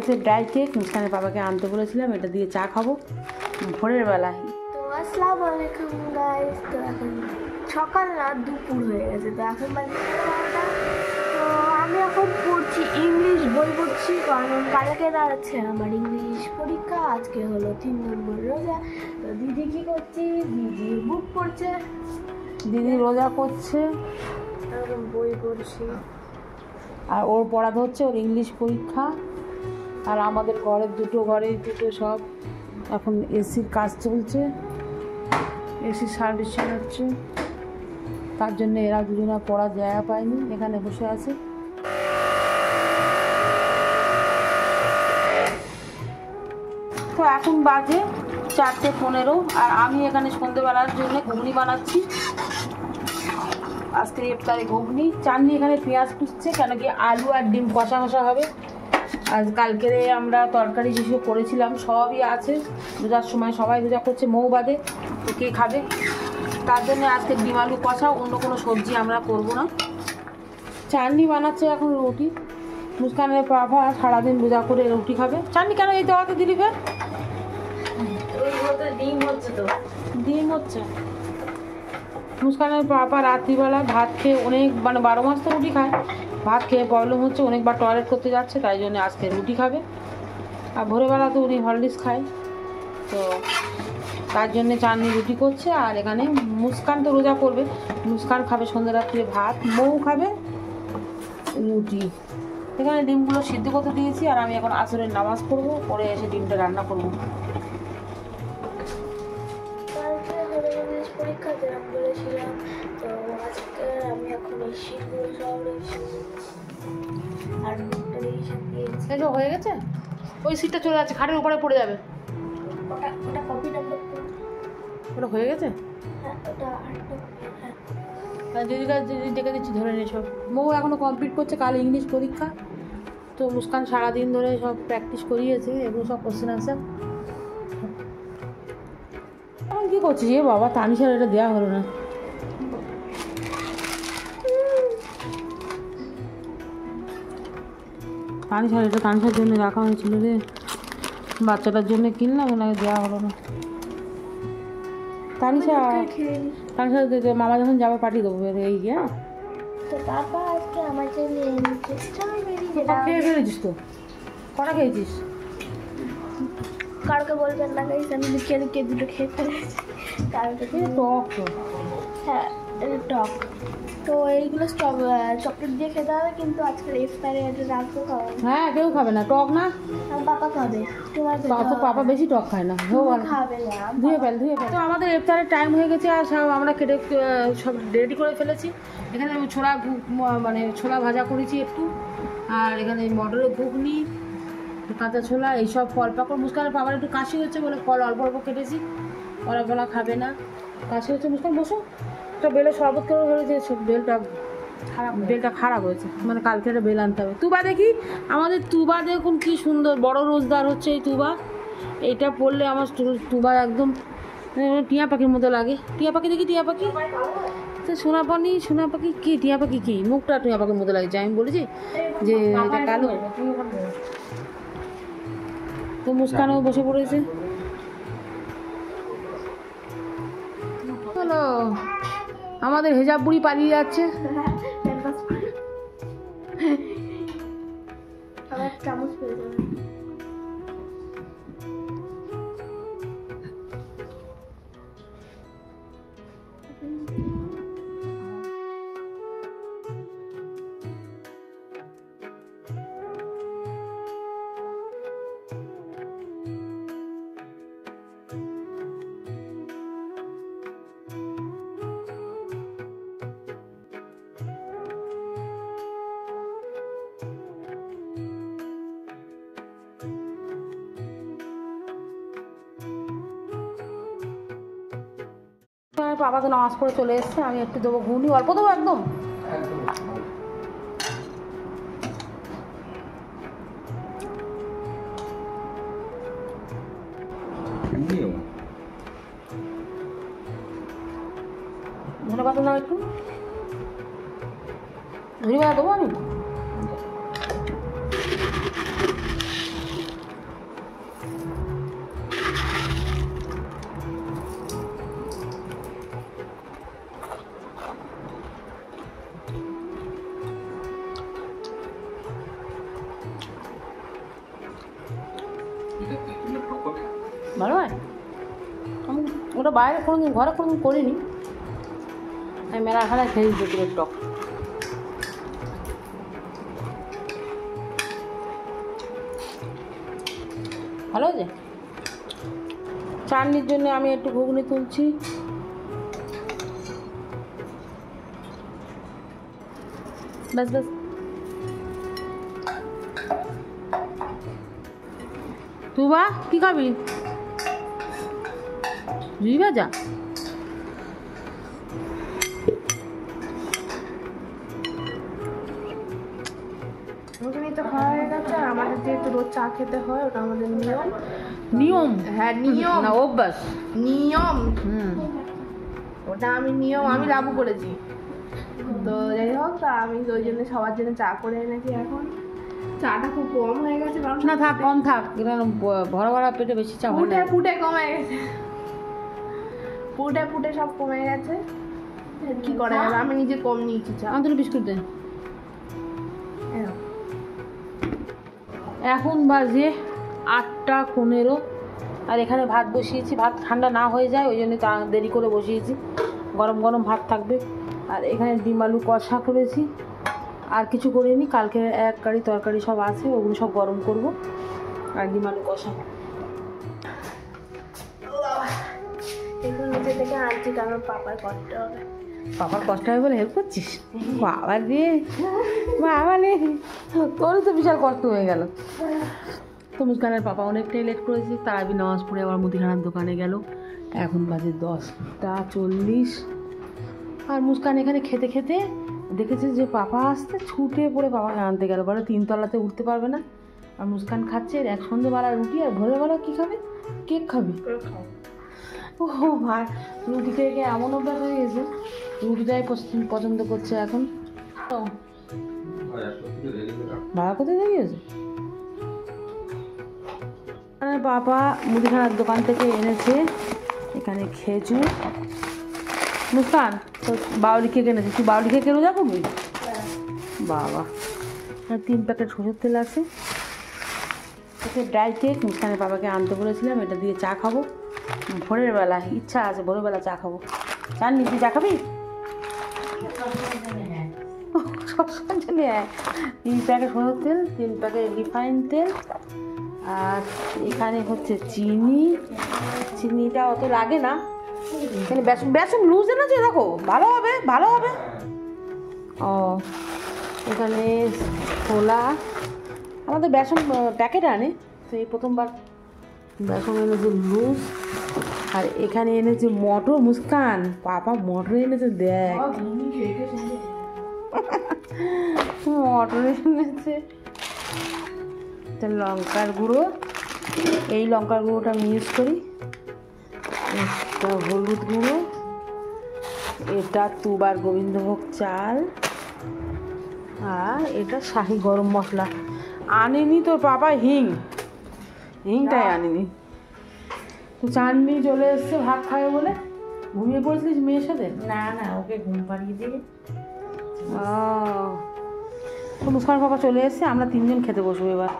হচ্ছে dry cake, মুস্কানের বাবাকে আনতে বলেছিলাম, এটা দিয়ে চা খাবো ভোরের বেলায়। তো আসসালামু আলাইকুম গাইস। তো এখন সকাল না দুপুর হয়ে গেছে, তো এখন বাজে 9টা। তো আমি এখন পড়ছি, ইংলিশ বই পড়ছি, কারণ কালকে দাঁড়াচ্ছে আমার ইংলিশ পরীক্ষা। আজকে হলো 3 নম্বর রোজা। তো দিদি কী করছি, দিদি বুক পড়ছে, দিদি রোজা করছে, এখন বই পড়ছি। আর ওর পড়াতে হচ্ছে ওর ইংলিশ পরীক্ষা। আর আমাদের দুটো সব এখন এসির কাজ চলছে, এসির সার্ভিসিং হচ্ছে, তার জন্য এরা দুজনা পড়ার জায়গা পায়নি, এখানে বসে আছে। তো এখন বাজে 4:15, আর আমি এখানে সন্ধ্যেবেলার জন্য ঘুগনি বানাচ্ছি। আজকে ইফতারে ঘুগনি, চাটনি এখানে পেঁয়াজ কুচছে, কেন কি আলু আর ডিম কষা হবে। আজ কালকে আমরা তরকারি যেসব করেছিলাম সবই আছে, রোজার সময় সবাই রোজা করছে মৌ বাদে, তো কে খাবে, তার জন্য আজকে ডিম আলু কষা, অন্য কোনো সবজি আমরা করব না। চাটনি বানাচ্ছে এখন রুটি, মুস্কানের বাবা সারাদিন রোজা করে রুটি খাবে। চাটনি কেন এই দেওয়াতে দিলি ফের? ডিম হচ্ছে, তো ডিম হচ্ছে। মুস্কানের বাবা রাত্রিবেলা ভাত খেয়ে অনেক 12 মাস তো রুটি খায়, ভাত খেয়ে প্রবলেম হচ্ছে, অনেকবার টয়লেট করতে যাচ্ছে, তাই জন্য আজকে রুটি খাবে। আর ভোরবেলা তো উনি হরলিক্স খায়, তো তার জন্য চাটনি রুটি করছে। আর এখানে মুস্কান তো রোজা করবে, মুস্কান খাবে সন্ধ্যা রাত্রে ভাত, মৌ খাবে রুটি। এখানে ডিমগুলো সিদ্ধ করতে দিয়েছি, আর আমি এখন আসরের নামাজ পড়বো, পরে এসে ডিমটা রান্না করবো। পরীক্ষা যেরকম বলেছিলাম, তো আজকে আমি এখন এই শীতগুলো সব আর এটা হয়ে গেছে, ওই সিটটা চলে যাচ্ছে, খাটের উপরে পড়ে যাবে। ওটা কপি নাম্বার, ওটা হয়ে গেছে। হ্যাঁ ওটা দিদিরা দিদি ডেকে দিচ্ছি, ধরে নিয়ে সব। মৌ এখনও কমপ্লিট করছে, কাল ইংলিশ পরীক্ষা, তো মুস্কান সারাদিন ধরে সব প্র্যাকটিস করিয়েছে, এগুলো সব কোশ্চেন আনসার। এখন কী করছিস এ বাবা, তানিশার এটা দেওয়া হলো না। তানিশার জন্য রাখা হয়েছিল রে, বাচ্চাটার জন্য কিনলাম, ওনাকে দেওয়া হলো না। তানিশা মামা যখন যাবে পাঠিয়ে দেবো এই গিয়ে। তো বাবা আজকে আমার জন্য খেয়ে ফেলেছিস তো? কটা খেয়েছিস? কারোকে বলবেন না গাইস, আমি লুকিয়ে লুকিয়ে দুটো খেয়ে ফেলেছি। কারোকে টক তো, হ্যাঁ টক, তো এইগুলো চকলেট দিয়ে খেতে হবে, কিন্তু আজকে ইফতারে এটা রাখবো খাওয়া। হ্যাঁ কেউ খাবে না টক, না পাপা খাবে, তোমার তো পাপা বেশি টক খায় না, খাবে না, ধুয়ে ফেল। তো আমাদের ইফতারের টাইম হয়ে গেছে, আর সব আমরা কেটে সব রেডি করে ফেলেছি। এখানে আমি ছোলা ভাজা করেছি একটু, আর এখানে মটরের ঘুগনি, কাঁচা ছোলা, এইসব ফল পাকড়। মুস্কানের বাবার একটু কাশি হচ্ছে বলে ফল অল্প অল্প কেটেছি, ওরা খাবে না, কাশি হচ্ছে। মুস্কান বসো, একটা বেলের শরবত করে হয়েছে, বেলটা খারাপ হয়েছে, কালকে একটা বেল আনতে হবে। তুবা দেখি, আমাদের তুবা দেখুন কি সুন্দর বড় রোজদার হচ্ছে এই তুবা, এইটা পড়লে আমার তুবা একদম টিয়া পাখির মতো লাগে। টিয়া পাখি দেখি, টিয়া পাখি তো সোনা পাখি কি, টিয়া পাখি কি, মুখটা টিয়া পাখির মতো লাগছে। আমি বলেছি যে এটা কালো। তো মুস্কানও বসে পড়েছে। হ্যালো, আমাদের হেজাব বুড়ি পালিয়ে যাচ্ছে। চামচ পেয়ে যাবে। বাবা তো নামাজ পড়ে চলে এসছে, আমি একটু দেবো ঘুগনি, অল্প দেবো একদম। ধন্যবাদ না, একটু ধন্যবাদ দেবো আমি। ভালো হয়? আমি ওটা বাইরে কোনোদিন ঘরে কোনোদিন করিনি, আমি মেলা খেলায় খেয়ে দুপুরের টক। ভালো আছে। চাটনির জন্য আমি একটু ঘুগনি তুলছি। ব্যাস ব্যাস। তুই বা কি খাবি? ঝুড়ি ভাজা? ওখানে তো খাওয়া হয়ে গেছে। আর আমাদের যেহেতু রোজ চা খেতে হয়, ওটা আমাদের নিয়ম। নিয়ম? হ্যাঁ নিয়ম, না অভ্যাস। নিয়ম। ওটা আমি নিয়ম আমি লাগু করেছি। তো যাই হোক, তা আমি ওই জন্য সবার জন্য চা করে এনেছি। এখন চাটা খুব কম হয়ে গেছে, কারণ না থাক, কম থাক, ভরা ভরা পেটে বেশি চা হয় ফুটে না। ফুটে কমে গেছে, ফুটে ফুটে সব কমে গেছে। কি করা যাবে, আমি নিজে কম নিয়েছি চা। আমাদের বিস্কুট দেন। এখন বাজে 8টা 15, আর এখানে ভাত বসিয়েছি। ভাত ঠান্ডা না হয়ে যায় ওই জন্য দেরি করে বসিয়েছি, গরম গরম ভাত থাকবে। আর এখানে ডিম আলু কষা করেছি, আর কিছু করিনি। কালকে এক কারি তরকারি সব আছে, ওগুলো সব গরম করব। আর ডিম আলু কষা। এগুলো নিচে থেকে আনছি, কারণ পাপার করতে হবে। পাপার কষ্ট হয় বলে হেল্প করছিস? বাবা রে, বাবা রে, তোরও তো বিশাল কষ্ট হয়ে গেল। তো মুস্কানের পাপা অনেকটাই লেট করেছে, তারাবি নামাজ পড়ে আবার মুদিখানার দোকানে গেল। এখন বাজে 10টা 40। আর মুস্কান এখানে খেতে খেতে দেখেছে যে পাপা আসতে, ছুটে পড়ে পাপাকে আনতে গেল। বলে 3তলাতে উঠতে পারবে না। আর মুস্কান খাচ্ছে এক সন্ধ্যেবেলা রুটি, আর ভোরবেলা কী খাবে? কেক খাবে। ও আর রুটি থেকে এমন অভ্যাস হয়ে গেছে, রুটিটাই পছন্দ করছে এখন। তো ভাড়া কোথায় দাঁড়িয়েছে? বাবা মুদিখানার দোকান থেকে এনেছে এখানে খেজুর। মুস্কান তো বাউলি কেক এনেছে, তুই বাউলি কেক রোজা করবি? বাবা। আর 3 প্যাকেট সরষের তেল আছে। এটা ড্রাই কেক, মুস্কানের বাবাকে আনতে বলেছিলাম, এটা দিয়ে চা খাবো ভোরের বেলা। ইচ্ছা আছে ভোরবেলা চা খাবো। জাননি তুই চা খাবি? সবসময় জন্য 3 প্যাকেট সরষের তেল, 3 প্যাকেট রিফাইন তেল, আর এখানে হচ্ছে চিনি। চিনিটা অত লাগে না, এখানে বেসন বেসন লুজ এনেছে, দেখো ভালো হবে ভালো হবে। ও এখানে ছোলা, আমাদের বেসন প্যাকেট আনে, তো এই প্রথমবার বেসন এনেছে লুজ। আর এখানে এনেছে মটর। মুস্কান পাপা মটর এনেছে, দেখ মটর এনেছে। লঙ্কার গুঁড়ো, এই লঙ্কার গুঁড়োটা আমি ইউজ করি। এটা হলুদ গুঁড়ো, এটা তুবার গোবিন্দভোগ চাল, আর এটা শাহি গরম মশলা। আনেনি তোর পাপা হিংটাই আনেনি। তো চাটনি চলে এসছে ভাত খাবে বলে। ঘুমিয়ে পড়েছিলিস মেয়ের সাথে? না না, ওকে ঘুম পাড়িয়ে দিয়ে। ও তো মুস্কান পাপা চলে এসছে, আমরা 3জন খেতে বসবো এবার।